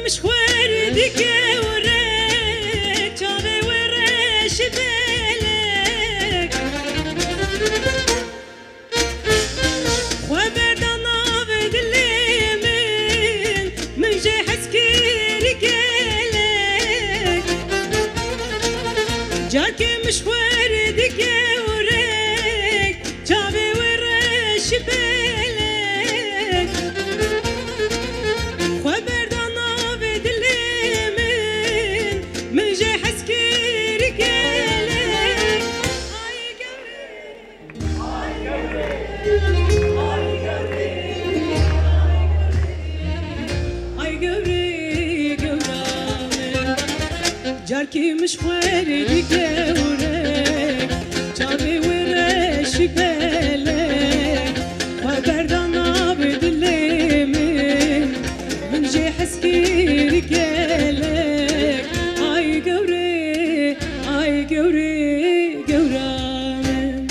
مش وردك وريك جابي ورش بالك وبردنا بدلي من جي حسكي رجالك جاكي مش وردك وريك جابي ورش بالك وبردنا بدلي من جي حسكي رجالك اي قوري قورامن جاركي مش وردك وريك جابي ورش بالك وبردنا بدلي من جي حسكي رجالك اي قوري قورامن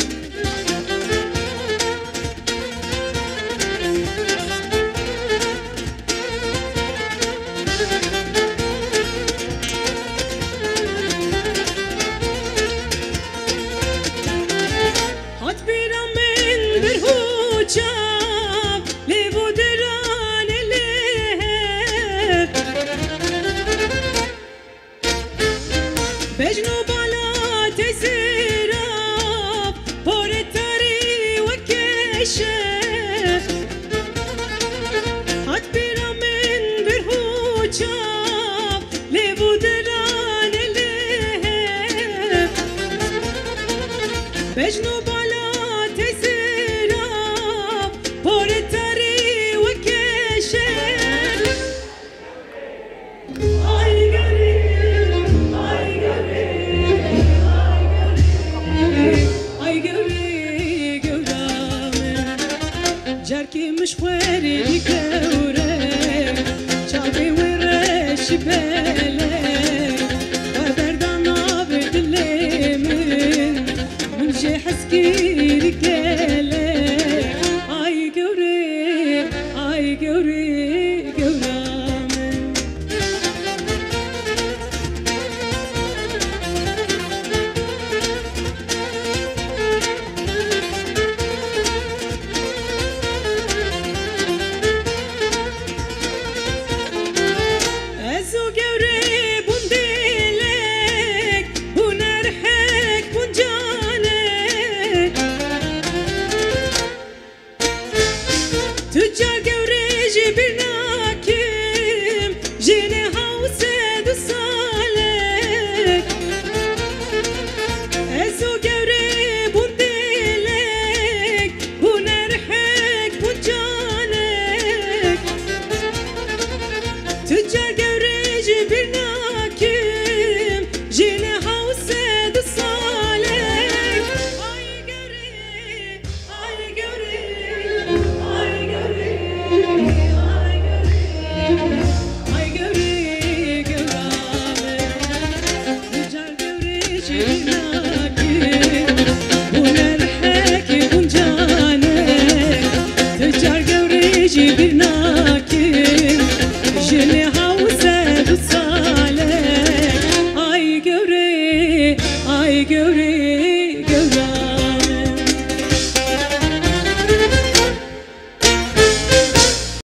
هات بيرا من برهوجاب ليبو دران الليهب بجنو بالا تزيراب بورتاري وكشف هات بيرا من برهوجاب ليبو دران الليهب بجنو بالا تزيراب بورتاري وكشف اي قوري قورامن جاركي مش وردك وريك جابي ورش بالك وبردنا بدلي من جي حسكي رجالك اي قوري قورامن ازو قوري بنديلك ونرحك بنجانك تجار قوري جبرناكم جيني هاوسد وصالك ازو قوري بنديلك ونرحك بنجانك تجار قوري جبرناكم جيني هاوسد وصالك اي قوري قورامن تجار قوري جبرناكم ونرحك بنجانك تجار قوري جبرناكم جيني هاوسد وصالك اي قوري